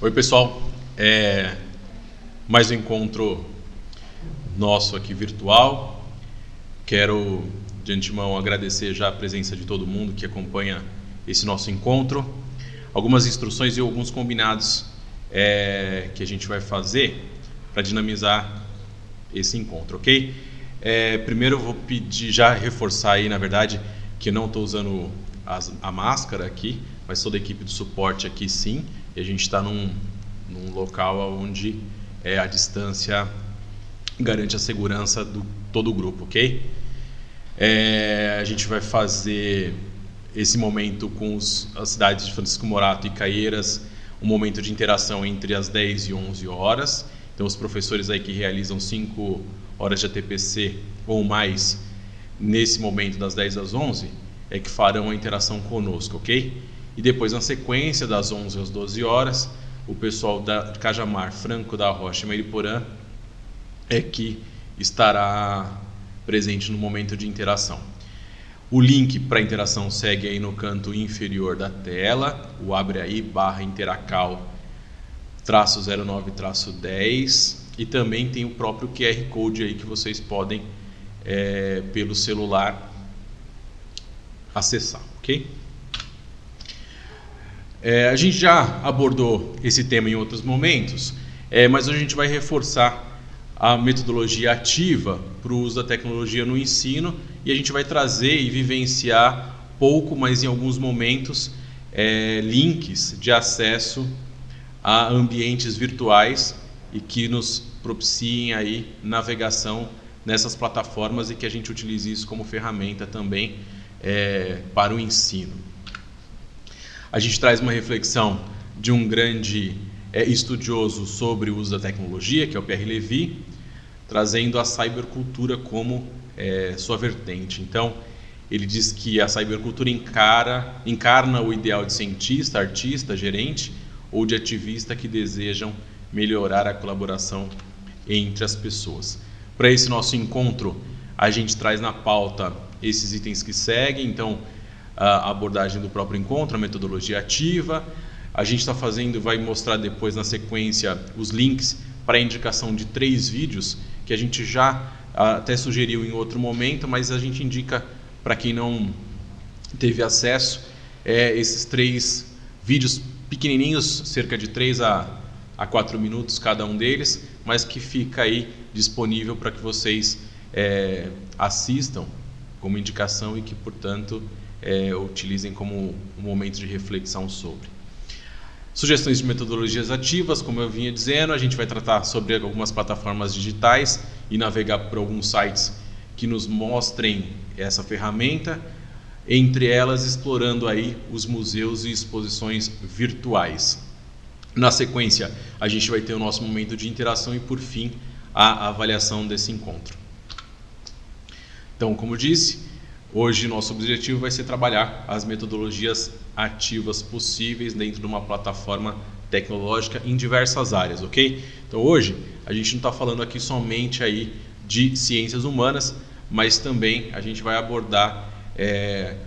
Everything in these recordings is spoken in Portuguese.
Oi pessoal, mais um encontro nosso aqui virtual. Quero de antemão agradecer já a presença de todo mundo que acompanha esse nosso encontro. Algumas instruções e alguns combinados que a gente vai fazer para dinamizar esse encontro, ok? Primeiro eu vou pedir, já reforçar aí, na verdade, que eu não estou usando a máscara aqui, mas toda a equipe do suporte aqui sim, e a gente está num local onde a distância garante a segurança do todo o grupo, ok? A gente vai fazer esse momento com as cidades de Francisco Morato e Caieiras, um momento de interação entre as 10 e 11 horas. Então os professores aí que realizam 5 horas de ATPC ou mais nesse momento das 10 às 11 é que farão a interação conosco, ok? E depois, na sequência, das 11 às 12 horas, o pessoal de Cajamar, Franco da Rocha e Mariporã é que estará presente no momento de interação. O link para a interação segue aí no canto inferior da tela, o abre aí, /interacal-09-10, e também tem o próprio QR Code aí que vocês podem, pelo celular, acessar, ok? A gente já abordou esse tema em outros momentos, mas a gente vai reforçar a metodologia ativa para o uso da tecnologia no ensino, e a gente vai trazer e vivenciar pouco, mas em alguns momentos, links de acesso a ambientes virtuais e que nos propiciem aí navegação nessas plataformas e que a gente utilize isso como ferramenta também para o ensino. A gente traz uma reflexão de um grande estudioso sobre o uso da tecnologia, que é o Pierre Levy, trazendo a cybercultura como sua vertente. Então, ele diz que a cybercultura encarna o ideal de cientista, artista, gerente ou de ativista que desejam melhorar a colaboração entre as pessoas. Para esse nosso encontro, a gente traz na pauta esses itens que seguem. Então, a abordagem do próprio encontro, a metodologia ativa. A gente vai mostrar depois na sequência os links para a indicação de 3 vídeos que a gente já até sugeriu em outro momento, mas a gente indica para quem não teve acesso esses 3 vídeos pequenininhos, cerca de 3 a 4 minutos cada um deles, mas que fica aí disponível para que vocês assistam como indicação e que, portanto, utilizem como um momento de reflexão sobre. Sugestões de metodologias ativas, como eu vinha dizendo, a gente vai tratar sobre algumas plataformas digitais e navegar por alguns sites que nos mostrem essa ferramenta, entre elas explorando aí os museus e exposições virtuais. Na sequência, a gente vai ter o nosso momento de interação e, por fim, a avaliação desse encontro. Então, como disse, hoje nosso objetivo vai ser trabalhar as metodologias ativas possíveis dentro de uma plataforma tecnológica em diversas áreas, ok? Então hoje a gente não está falando aqui somente aí de ciências humanas, mas também a gente vai abordar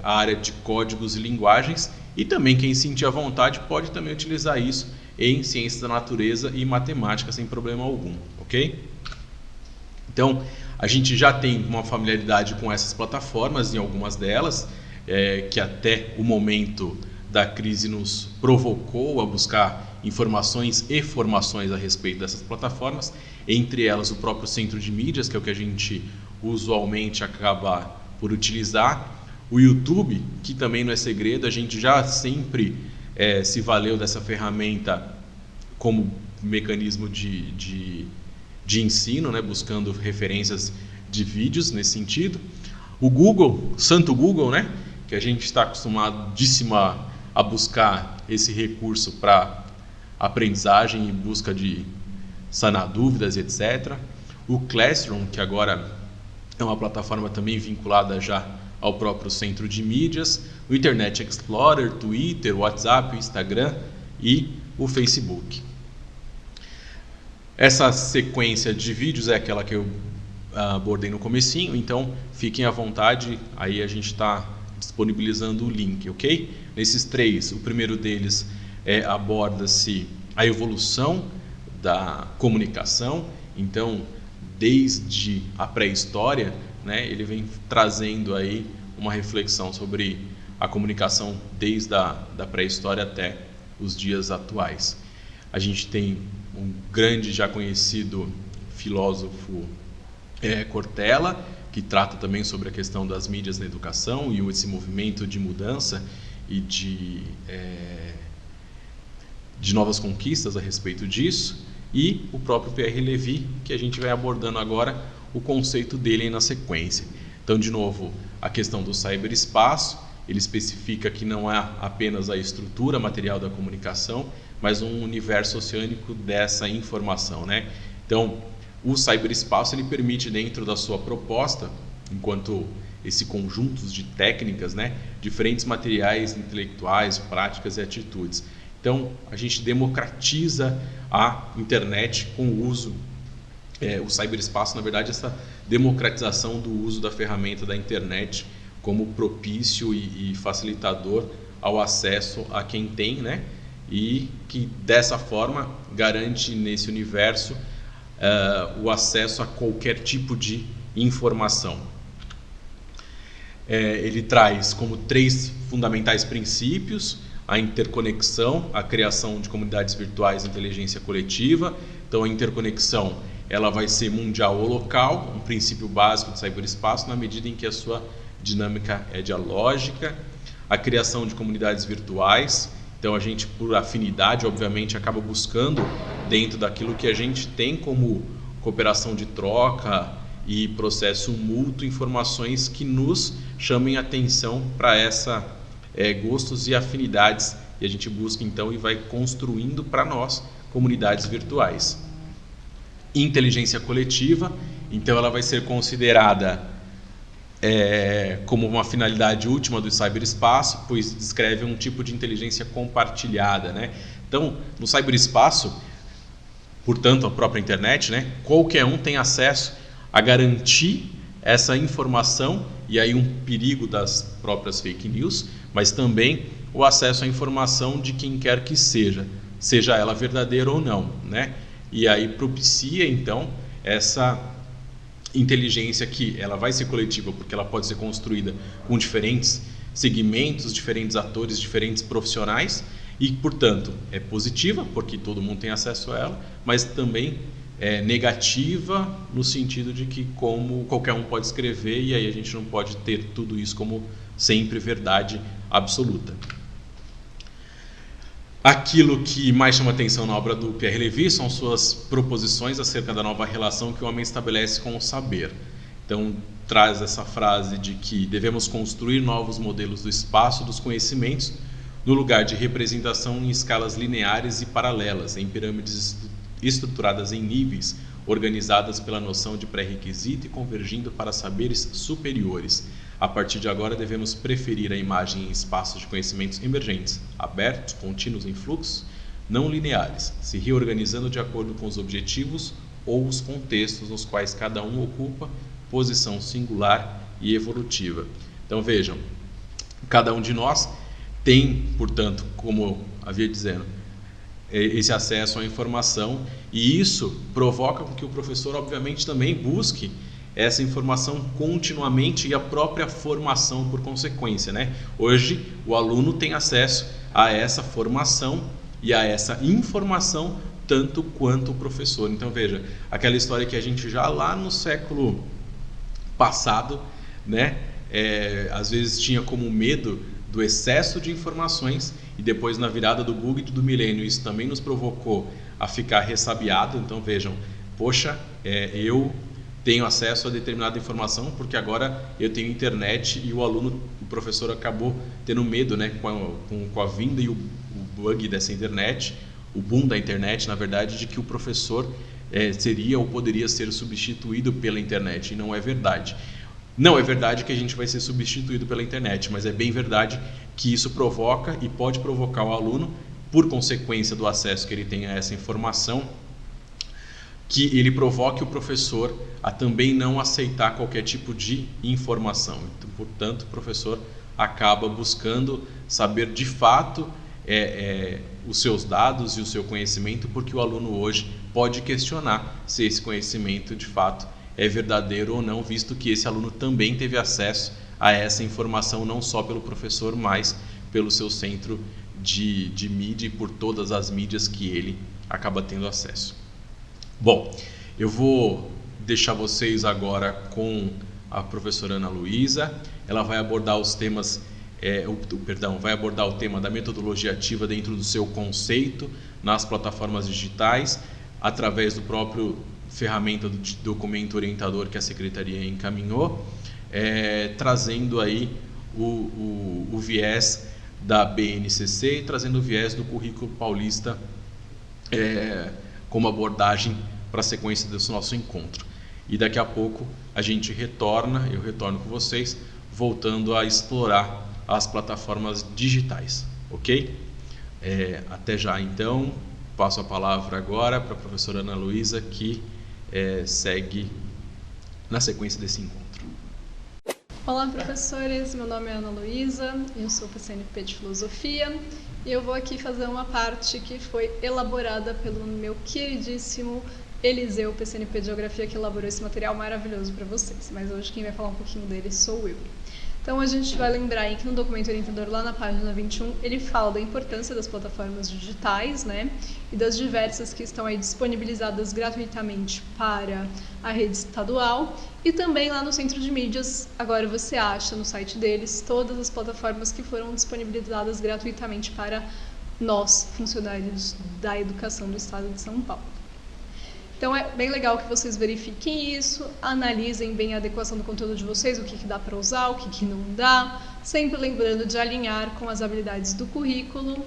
a área de códigos e linguagens, e também quem sentir à vontade pode também utilizar isso em ciências da natureza e matemática sem problema algum, ok? Então, a gente já tem uma familiaridade com essas plataformas, em algumas delas, que até o momento da crise nos provocou a buscar informações e formações a respeito dessas plataformas, entre elas o próprio centro de mídias, que é o que a gente usualmente acaba por utilizar, o YouTube, que também não é segredo, a gente já sempre se valeu dessa ferramenta como mecanismo de ensino, né, buscando referências de vídeos nesse sentido. O Google, santo Google, né, que a gente está acostumadíssimo a buscar esse recurso para aprendizagem e busca de sanar dúvidas, etc. O Classroom, que agora é uma plataforma também vinculada já ao próprio centro de mídias. O Internet Explorer, Twitter, WhatsApp, Instagram e o Facebook. Essa sequência de vídeos é aquela que eu abordei no comecinho, então fiquem à vontade, aí a gente está disponibilizando o link, ok? Nesses 3, o primeiro deles aborda-se a evolução da comunicação. Então, desde a pré-história, né, ele vem trazendo aí uma reflexão sobre a comunicação desde da pré-história até os dias atuais. A gente tem um grande já conhecido filósofo Cortella, que trata também sobre a questão das mídias na educação e esse movimento de mudança e de novas conquistas a respeito disso, e o próprio Pierre Levy, que a gente vai abordando agora o conceito dele na sequência. Então, de novo, a questão do cyberespaço, ele especifica que não é apenas a estrutura material da comunicação, mas um universo oceânico dessa informação, né? Então, o cyberespaço ele permite, dentro da sua proposta, enquanto esse conjunto de técnicas, né, diferentes materiais intelectuais, práticas e atitudes. Então, a gente democratiza a internet com o uso, o cyberespaço, na verdade, essa democratização do uso da ferramenta da internet como propício e facilitador ao acesso a quem tem, né? E que dessa forma garante nesse universo o acesso a qualquer tipo de informação. Ele traz como 3 fundamentais princípios: a interconexão, a criação de comunidades virtuais de inteligência coletiva. Então, a interconexão ela vai ser mundial ou local, um princípio básico do cyberespaço, na medida em que a sua dinâmica é dialógica. A criação de comunidades virtuais, então a gente, por afinidade, obviamente, acaba buscando, dentro daquilo que a gente tem como cooperação de troca e processo mútuo, informações que nos chamem atenção para essa gostos e afinidades, e a gente busca então e vai construindo para nós comunidades virtuais. Inteligência coletiva, então ela vai ser considerada como uma finalidade última do cyberespaço, pois descreve um tipo de inteligência compartilhada, né? Então, no cyberespaço, portanto, a própria internet, né, qualquer um tem acesso a garantir essa informação, e aí um perigo das próprias fake news, mas também o acesso à informação de quem quer que seja ela verdadeira ou não, né? E aí propicia então essa inteligência que ela vai ser coletiva, porque ela pode ser construída com diferentes segmentos, diferentes atores, diferentes profissionais, e portanto é positiva porque todo mundo tem acesso a ela, mas também é negativa no sentido de que como qualquer um pode escrever, e aí a gente não pode ter tudo isso como sempre verdade absoluta. Aquilo que mais chama atenção na obra do Pierre Levy são suas proposições acerca da nova relação que o homem estabelece com o saber. Então, traz essa frase de que devemos construir novos modelos do espaço dos conhecimentos no lugar de representação em escalas lineares e paralelas, em pirâmides estruturadas em níveis, organizadas pela noção de pré-requisito e convergindo para saberes superiores. A partir de agora, devemos preferir a imagem em espaços de conhecimentos emergentes, abertos, contínuos em fluxo, não lineares, se reorganizando de acordo com os objetivos ou os contextos nos quais cada um ocupa posição singular e evolutiva. Então vejam, cada um de nós tem, portanto, como havia dizendo, esse acesso à informação, e isso provoca que o professor, obviamente, também busque essa informação continuamente e a própria formação por consequência, né? Hoje, o aluno tem acesso a essa formação e a essa informação tanto quanto o professor. Então, veja, aquela história que a gente já lá no século passado, né? Às vezes tinha como medo do excesso de informações, e depois na virada do bug do milênio isso também nos provocou a ficar ressabiado. Então vejam, poxa, eu tenho acesso a determinada informação porque agora eu tenho internet, e o professor acabou tendo medo, né, com a vinda e o bug dessa internet, o boom da internet, na verdade, de que o professor seria ou poderia ser substituído pela internet, e não é verdade. Não é verdade que a gente vai ser substituído pela internet, mas é bem verdade que isso provoca e pode provocar o aluno, por consequência do acesso que ele tem a essa informação, que ele provoque o professor a também não aceitar qualquer tipo de informação. Então, portanto, o professor acaba buscando saber de fato os seus dados e o seu conhecimento, porque o aluno hoje pode questionar se esse conhecimento de fato é verdadeiro ou não, visto que esse aluno também teve acesso a essa informação não só pelo professor, mas pelo seu centro de mídia e por todas as mídias que ele acaba tendo acesso. Bom, eu vou deixar vocês agora com a professora Ana Luísa. Ela vai abordar os temas, vai abordar o tema da metodologia ativa dentro do seu conceito nas plataformas digitais, através do próprio ferramenta do documento orientador que a Secretaria encaminhou, trazendo aí o viés da BNCC e trazendo o viés do currículo paulista como abordagem para a sequência desse nosso encontro. E daqui a pouco a gente eu retorno com vocês, voltando a explorar as plataformas digitais, ok? Até já então, passo a palavra agora para a professora Ana Luísa, que segue na sequência desse encontro. Olá, professores, meu nome é Ana Luísa, eu sou PCNP de Filosofia e eu vou aqui fazer uma parte que foi elaborada pelo meu queridíssimo Eliseu, PCNP de Geografia, que elaborou esse material maravilhoso para vocês, mas hoje quem vai falar um pouquinho dele sou eu. Então a gente vai lembrar aí que no documento orientador, lá na página 21, ele fala da importância das plataformas digitais, né, e das diversas que estão aí disponibilizadas gratuitamente para a rede estadual, e também lá no Centro de Mídias, agora você acha no site deles todas as plataformas que foram disponibilizadas gratuitamente para nós, funcionários da educação do Estado de São Paulo. Então é bem legal que vocês verifiquem isso, analisem bem a adequação do conteúdo de vocês, o que dá para usar, o que não dá, sempre lembrando de alinhar com as habilidades do currículo,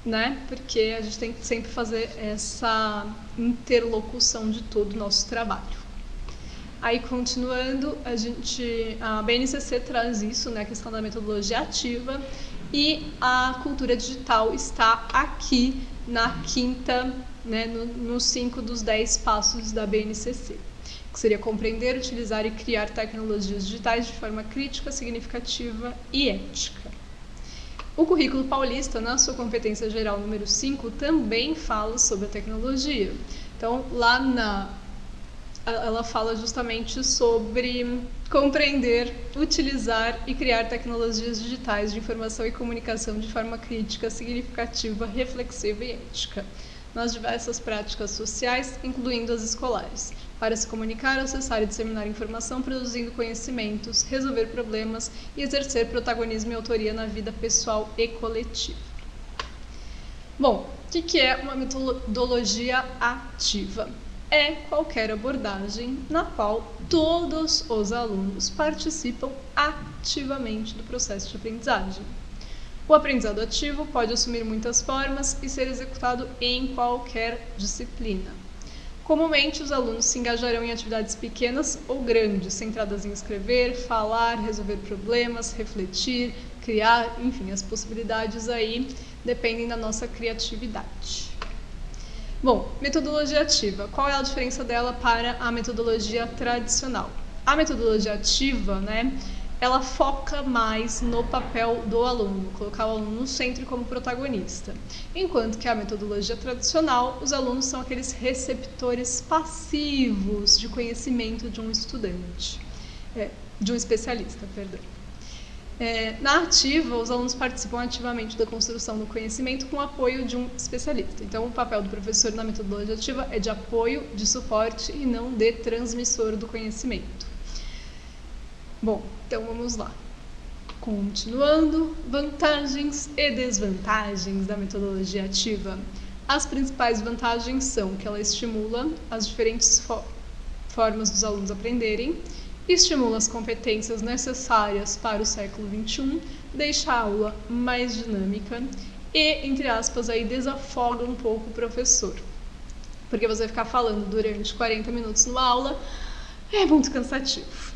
né? Porque a gente tem que sempre fazer essa interlocução de todo o nosso trabalho. Aí, continuando, a BNCC traz isso, né, a questão da metodologia ativa, e a cultura digital está aqui na quinta, né, nos 5 dos 10 passos da BNCC, que seria compreender, utilizar e criar tecnologias digitais de forma crítica, significativa e ética. O currículo paulista, na sua competência geral número 5, também fala sobre a tecnologia. Então, ela fala justamente sobre compreender, utilizar e criar tecnologias digitais de informação e comunicação de forma crítica, significativa, reflexiva e ética, nas diversas práticas sociais, incluindo as escolares, para se comunicar, acessar e disseminar informação, produzindo conhecimentos, resolver problemas e exercer protagonismo e autoria na vida pessoal e coletiva. Bom, o que é uma metodologia ativa? É qualquer abordagem na qual todos os alunos participam ativamente do processo de aprendizagem. O aprendizado ativo pode assumir muitas formas e ser executado em qualquer disciplina. Comumente, os alunos se engajarão em atividades pequenas ou grandes, centradas em escrever, falar, resolver problemas, refletir, criar, enfim, as possibilidades aí dependem da nossa criatividade. Bom, metodologia ativa. Qual é a diferença dela para a metodologia tradicional? A metodologia ativa, né, ela foca mais no papel do aluno, colocar o aluno no centro como protagonista. Enquanto que a metodologia tradicional, os alunos são aqueles receptores passivos de conhecimento de um estudante, de um especialista, perdão. Na ativa, os alunos participam ativamente da construção do conhecimento com o apoio de um especialista. Então, o papel do professor na metodologia ativa é de apoio, de suporte e não de transmissor do conhecimento. Bom, então vamos lá. Continuando, vantagens e desvantagens da metodologia ativa. As principais vantagens são que ela estimula as diferentes formas dos alunos aprenderem, estimula as competências necessárias para o século XXI, deixa a aula mais dinâmica e, entre aspas, aí desafoga um pouco o professor. Porque você ficar falando durante 40 minutos numa aula é muito cansativo.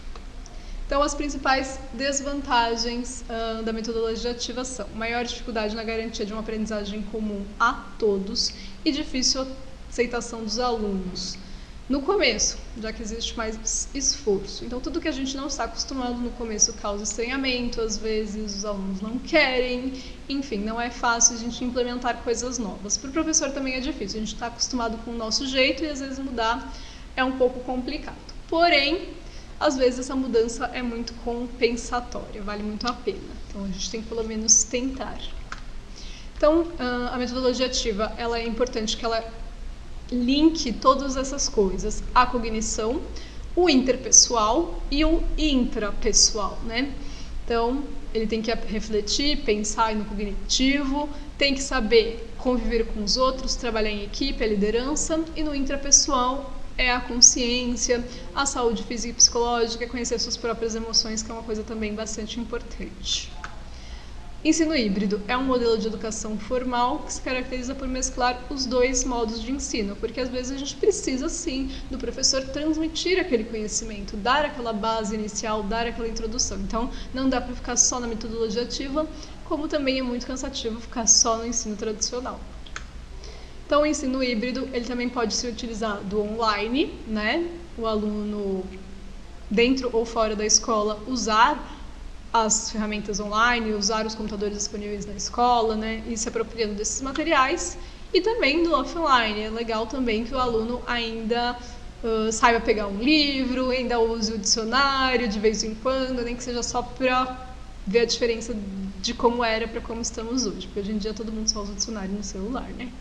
Então, as principais desvantagens da metodologia ativa são maior dificuldade na garantia de uma aprendizagem comum a todos e difícil aceitação dos alunos. no começo, já que existe mais esforço. Então, tudo que a gente não está acostumado no começo causa estranhamento, às vezes os alunos não querem, enfim, não é fácil a gente implementar coisas novas. Para o professor também é difícil, a gente está acostumado com o nosso jeito e às vezes mudar é um pouco complicado. Porém, às vezes essa mudança é muito compensatória, vale muito a pena. Então, a gente tem que pelo menos tentar. Então, a metodologia ativa, ela é importante que ela linke todas essas coisas, a cognição, o interpessoal e o intrapessoal, né? Então, ele tem que refletir, pensar no cognitivo, tem que saber conviver com os outros, trabalhar em equipe, a liderança, e no intrapessoal é a consciência, a saúde física e psicológica, conhecer suas próprias emoções, que é uma coisa também bastante importante. Ensino híbrido é um modelo de educação formal que se caracteriza por mesclar os dois modos de ensino, porque às vezes a gente precisa sim do professor transmitir aquele conhecimento, dar aquela base inicial, dar aquela introdução. Então não dá para ficar só na metodologia ativa, como também é muito cansativo ficar só no ensino tradicional. Então o ensino híbrido ele também pode ser utilizado online, né? O aluno dentro ou fora da escola usar as ferramentas online, usar os computadores disponíveis na escola, né, e se apropriando desses materiais, e também do offline. É legal também que o aluno ainda saiba pegar um livro, ainda use o dicionário de vez em quando, nem que seja só para ver a diferença de como era para como estamos hoje, porque hoje em dia todo mundo só usa o dicionário no celular, né?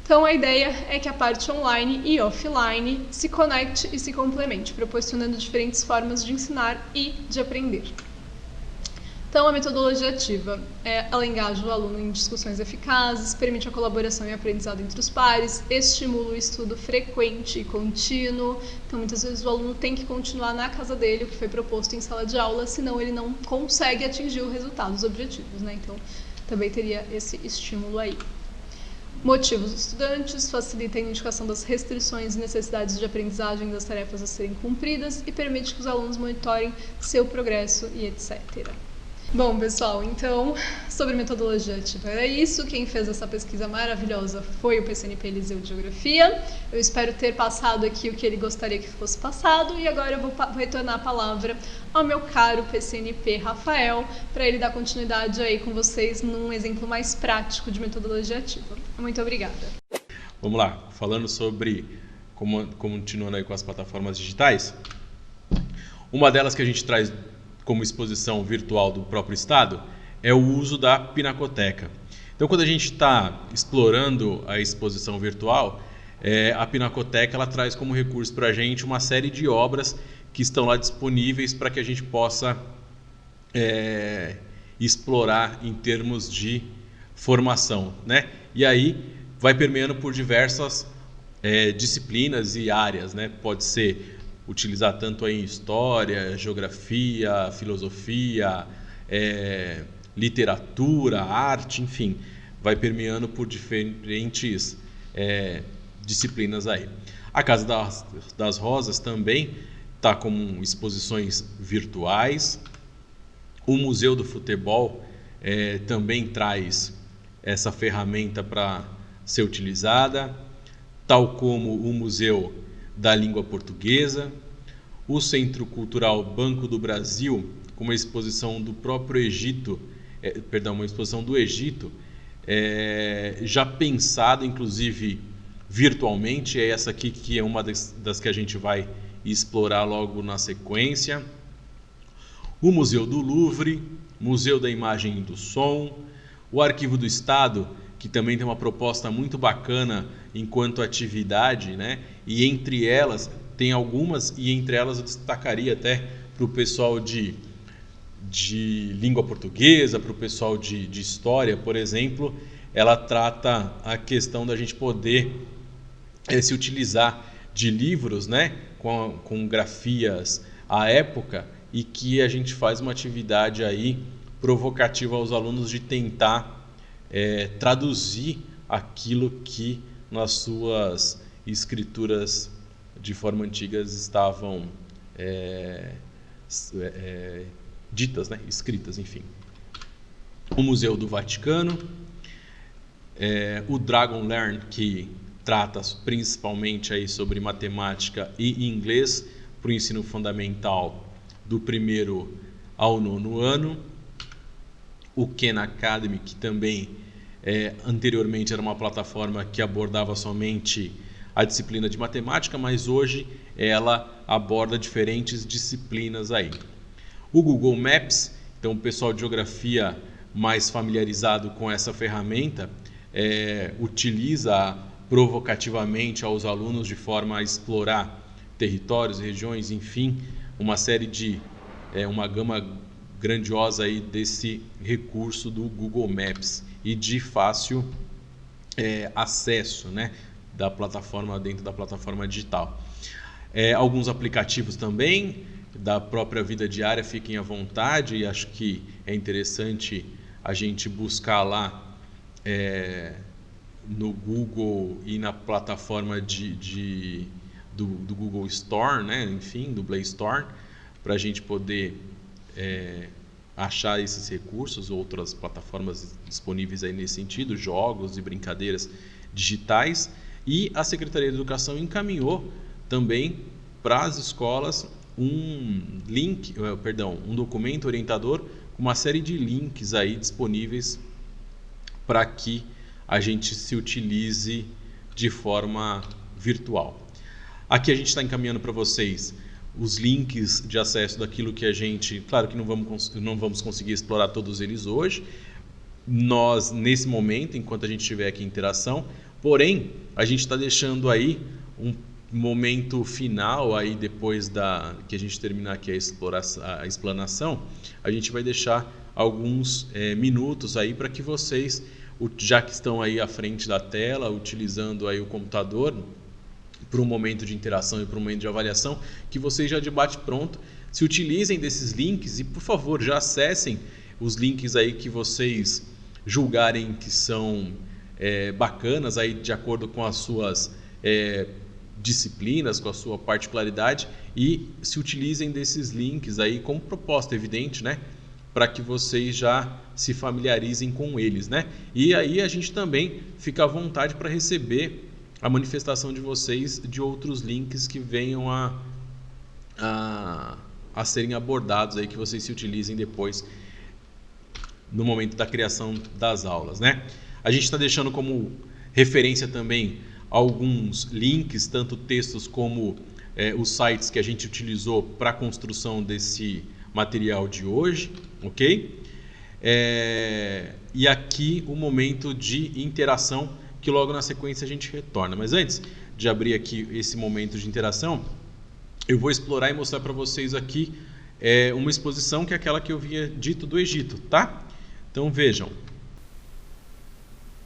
Então, a ideia é que a parte online e offline se conecte e se complemente, proporcionando diferentes formas de ensinar e de aprender. Então, a metodologia ativa, ela engaja o aluno em discussões eficazes, permite a colaboração e aprendizado entre os pares, estimula o estudo frequente e contínuo. Então, muitas vezes o aluno tem que continuar na casa dele, o que foi proposto em sala de aula, senão ele não consegue atingir o resultado, os objetivos, né? Então, também teria esse estímulo aí. Motiva os estudantes, facilita a identificação das restrições e necessidades de aprendizagem das tarefas a serem cumpridas e permite que os alunos monitorem seu progresso e etc. Bom, pessoal, então, sobre metodologia ativa era isso. Quem fez essa pesquisa maravilhosa foi o PCNP Eliseu de Geografia. Eu espero ter passado aqui o que ele gostaria que fosse passado e agora eu vou retornar a palavra ao meu caro PCNP Rafael para ele dar continuidade aí com vocês num exemplo mais prático de metodologia ativa. Muito obrigada. Vamos lá, falando sobre, continuando aí com as plataformas digitais, uma delas que a gente traz como exposição virtual do próprio Estado é o uso da Pinacoteca. Então, quando a gente está explorando a exposição virtual, a Pinacoteca ela traz como recurso para a gente uma série de obras que estão lá disponíveis para que a gente possa explorar em termos de formação, né? E aí vai permeando por diversas disciplinas e áreas, né? Pode ser utilizar tanto em história, geografia, filosofia, literatura, arte, enfim, vai permeando por diferentes disciplinas aí. A Casa das Rosas também está com exposições virtuais. O Museu do Futebol também traz essa ferramenta para ser utilizada, tal como o Museu da Língua Portuguesa, o Centro Cultural Banco do Brasil, com uma exposição do próprio Egito, uma exposição do Egito, já pensada, inclusive, virtualmente, é essa aqui que é uma das que a gente vai explorar logo na sequência. O Museu do Louvre, Museu da Imagem e do Som, o Arquivo do Estado, que também tem uma proposta muito bacana enquanto atividade, né? E entre elas, tem algumas, e entre elas eu destacaria até para o pessoal de língua portuguesa, para o pessoal de história, por exemplo, ela trata a questão da gente poder se utilizar de livros, né? Com grafias à época, e que a gente faz uma atividade aí provocativa aos alunos de tentar traduzir aquilo que nas suas escrituras de forma antigas estavam ditas, né? Escritas, enfim. O Museu do Vaticano, o Dragon Learn, que trata principalmente aí sobre matemática e inglês para o ensino fundamental do 1º ao 9º ano. O Khan Academy, que também anteriormente era uma plataforma que abordava somente a disciplina de matemática, mas hoje ela aborda diferentes disciplinas aí. O Google Maps, então o pessoal de geografia mais familiarizado com essa ferramenta utiliza provocativamente aos alunos de forma a explorar territórios, regiões, enfim, uma série de uma gama grandiosa aí desse recurso do Google Maps e de fácil acesso, né, da plataforma, dentro da plataforma digital. Alguns aplicativos também da própria vida diária, fiquem à vontade, e acho que é interessante a gente buscar lá no Google e na plataforma do Google Store, né, enfim, do Play Store, para a gente poder achar esses recursos, outras plataformas disponíveis aí nesse sentido, jogos e brincadeiras digitais. E a Secretaria de Educação encaminhou também para as escolas um documento orientador com uma série de links aí disponíveis para que a gente se utilize de forma virtual. Aqui a gente está encaminhando para vocês os links de acesso daquilo que a gente... Claro que não vamos conseguir explorar todos eles hoje, nós, nesse momento, enquanto a gente estiver aqui em interação, porém, a gente está deixando aí um momento final, aí depois que a gente terminar aqui a explanação, a gente vai deixar alguns minutos aí para que vocês, já que estão aí à frente da tela, utilizando aí o computador, para um momento de interação e para um momento de avaliação, que vocês já de bate-pronto se utilizem desses links e, por favor, já acessem os links aí que vocês julgarem que são bacanas, aí de acordo com as suas disciplinas, com a sua particularidade, e se utilizem desses links aí como proposta, evidente, né? Para que vocês já se familiarizem com eles, né? E aí a gente também fica à vontade para receber a manifestação de vocês de outros links que venham a serem abordados aí, que vocês se utilizem depois no momento da criação das aulas, né? A gente está deixando como referência também alguns links, tanto textos como os sites que a gente utilizou para a construção desse material de hoje, ok? E aqui o momento de interação, que logo na sequência a gente retorna. Mas antes de abrir aqui esse momento de interação, eu vou explorar e mostrar para vocês aqui uma exposição que é aquela que eu havia dito do Egito, tá? Então vejam.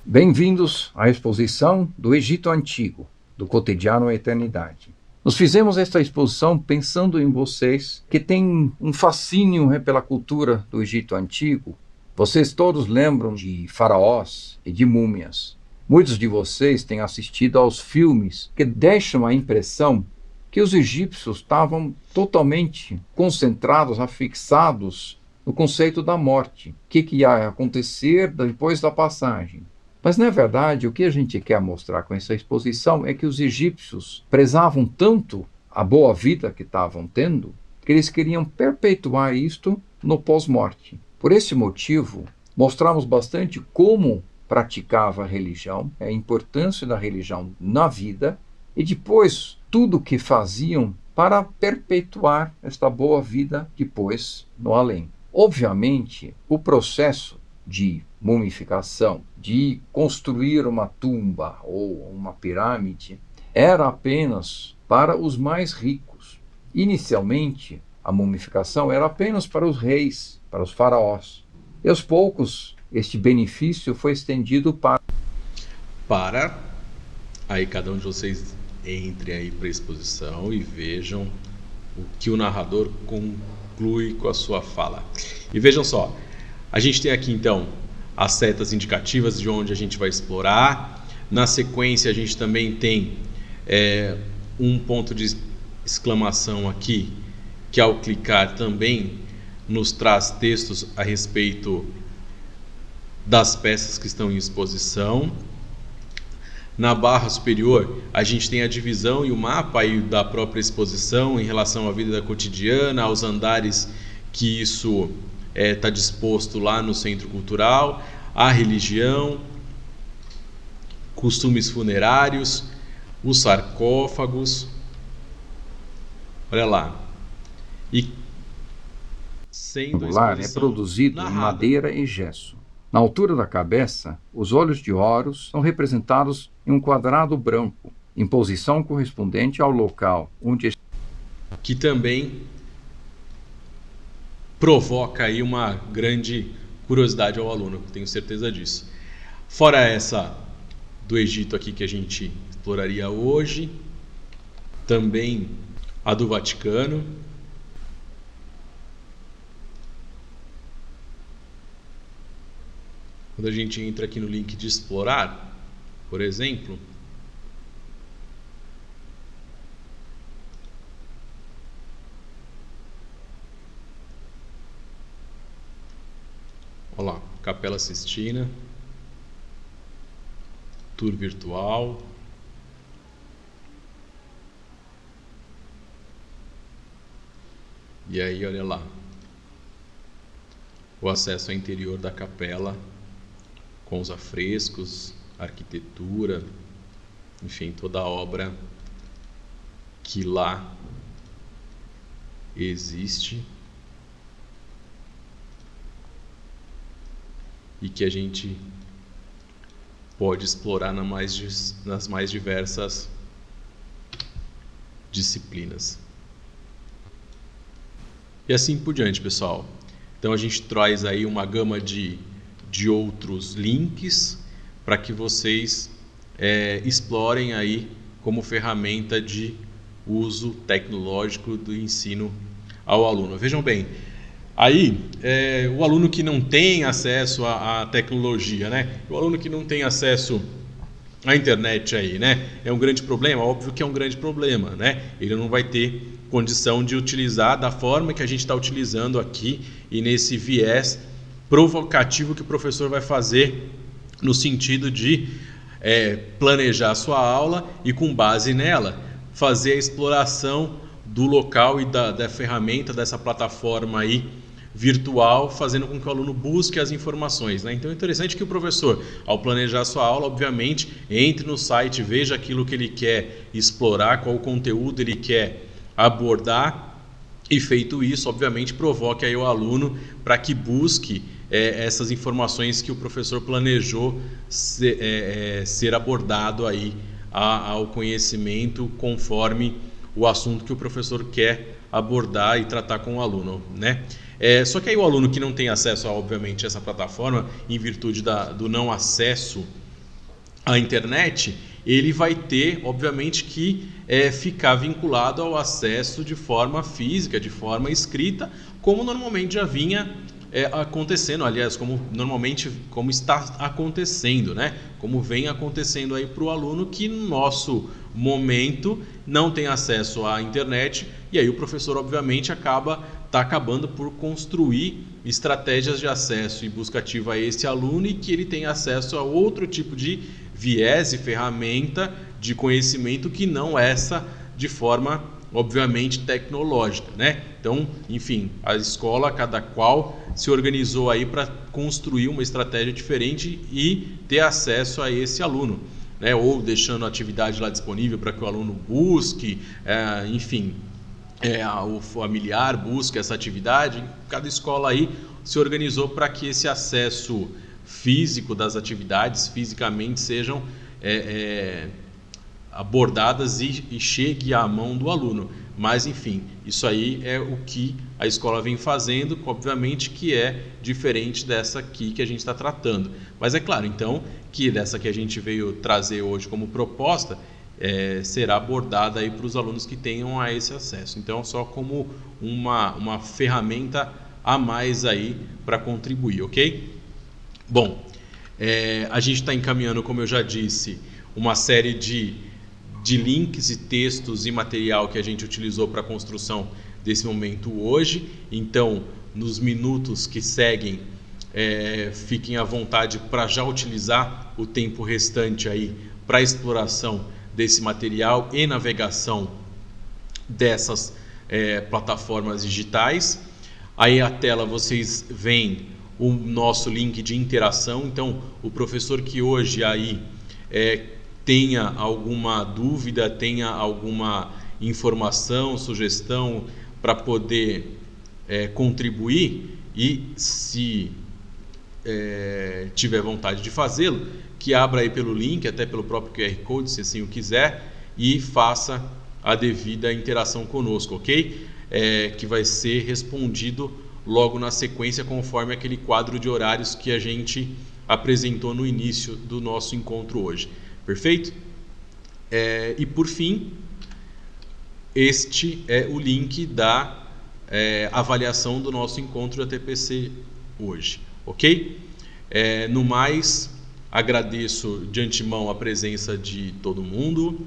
Bem-vindos à exposição do Egito Antigo, do Cotidiano à Eternidade. Nós fizemos esta exposição pensando em vocês que têm um fascínio pela cultura do Egito Antigo. Vocês todos lembram de faraós e de múmias. Muitos de vocês têm assistido aos filmes que deixam a impressão que os egípcios estavam totalmente concentrados, afixados no conceito da morte. O que ia acontecer depois da passagem. Mas, na verdade, o que a gente quer mostrar com essa exposição é que os egípcios prezavam tanto a boa vida que estavam tendo, que eles queriam perpetuar isto no pós-morte. Por esse motivo, mostramos bastante como praticava a religião, a importância da religião na vida, e depois tudo o que faziam para perpetuar esta boa vida depois no além. Obviamente, o processo de mumificação, de construir uma tumba ou uma pirâmide, era apenas para os mais ricos. Inicialmente, a mumificação era apenas para os reis, para os faraós. E aos poucos, este benefício foi estendido para... Aí cada um de vocês entre aí para a exposição e vejam o que o narrador conclui com a sua fala. E vejam só, a gente tem aqui então as setas indicativas de onde a gente vai explorar. Na sequência a gente também tem um ponto de exclamação aqui, que ao clicar também nos traz textos a respeito das peças que estão em exposição. Na barra superior, a gente tem a divisão e o mapa aí da própria exposição em relação à vida cotidiana, aos andares que isso está disposto lá no Centro Cultural, a religião, costumes funerários, os sarcófagos. Olha lá. E sendo a Angular é exposição produzido em narrada. madeira e gesso. Na altura da cabeça, os olhos de Horus são representados em um quadrado branco, em posição correspondente ao local onde Que também provoca aí uma grande curiosidade ao aluno, tenho certeza disso. Fora essa do Egito aqui que a gente exploraria hoje, também a do Vaticano. Quando a gente entra aqui no link de explorar, por exemplo, olha lá, Capela Sistina, tour virtual. E aí, olha lá, o acesso ao interior da capela, com os afrescos, arquitetura, enfim, toda a obra que lá existe e que a gente pode explorar nas mais diversas disciplinas. E assim por diante, pessoal. Então a gente traz aí uma gama de outros links para que vocês explorem aí como ferramenta de uso tecnológico do ensino ao aluno. Vejam bem, aí o aluno que não tem acesso à tecnologia, né? O aluno que não tem acesso à internet aí, né? É um grande problema? Óbvio que é um grande problema, né? Ele não vai ter condição de utilizar da forma que a gente está utilizando aqui e nesse viés provocativo que o professor vai fazer no sentido de planejar a sua aula e, com base nela, fazer a exploração do local e da ferramenta, dessa plataforma aí virtual, fazendo com que o aluno busque as informações, né? Então é interessante que o professor, ao planejar a sua aula, obviamente, entre no site, veja aquilo que ele quer explorar, qual o conteúdo ele quer abordar e, feito isso, obviamente, provoque aí o aluno para que busque essas informações que o professor planejou ser abordado aí ao conhecimento conforme o assunto que o professor quer abordar e tratar com o aluno, né? Só que aí o aluno que não tem acesso, obviamente, a essa plataforma, em virtude do não acesso à internet, ele vai ter, obviamente, que ficar vinculado ao acesso de forma física, de forma escrita, como normalmente já vinha acontecendo, aliás, como está acontecendo, né? Como vem acontecendo aí para o aluno que no nosso momento não tem acesso à internet, e aí o professor obviamente está acabando por construir estratégias de acesso e busca ativa a esse aluno e que ele tenha acesso a outro tipo de viés e ferramenta de conhecimento que não essa de forma obviamente tecnológica, né? Então, enfim, a escola, cada qual se organizou aí para construir uma estratégia diferente e ter acesso a esse aluno, né? Ou deixando a atividade lá disponível para que o aluno busque, enfim, o familiar busque essa atividade. Cada escola aí se organizou para que esse acesso físico das atividades fisicamente sejam abordadas e chegue à mão do aluno. Mas, enfim, isso aí é o que a escola vem fazendo, obviamente que é diferente dessa aqui que a gente está tratando. Mas é claro, então, que dessa que a gente veio trazer hoje como proposta, será abordada aí para os alunos que tenham a esse acesso. Então, só como uma ferramenta a mais aí para contribuir, ok? Bom, a gente está encaminhando, como eu já disse, uma série de links e textos e material que a gente utilizou para a construção desse momento hoje. Então, nos minutos que seguem, fiquem à vontade para já utilizar o tempo restante aí para exploração desse material e navegação dessas plataformas digitais. Aí a tela vocês veem o nosso link de interação. Então, o professor que hoje aí tenha alguma dúvida, tenha alguma informação, sugestão para poder contribuir, e se tiver vontade de fazê-lo, que abra aí pelo link, até pelo próprio QR Code, se assim o quiser, e faça a devida interação conosco, ok? Que vai ser respondido logo na sequência, conforme aquele quadro de horários que a gente apresentou no início do nosso encontro hoje. Perfeito? E por fim, este é o link da avaliação do nosso encontro da TPC hoje, ok? No mais, agradeço de antemão a presença de todo mundo,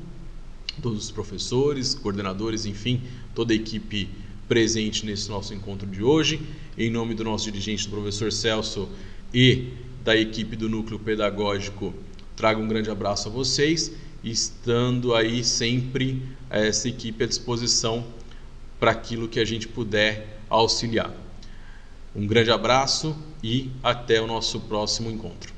todos os professores, coordenadores, enfim, toda a equipe presente nesse nosso encontro de hoje. Em nome do nosso dirigente, do professor Celso, e da equipe do Núcleo Pedagógico, trago um grande abraço a vocês, estando aí sempre essa equipe à disposição para aquilo que a gente puder auxiliar. Um grande abraço e até o nosso próximo encontro.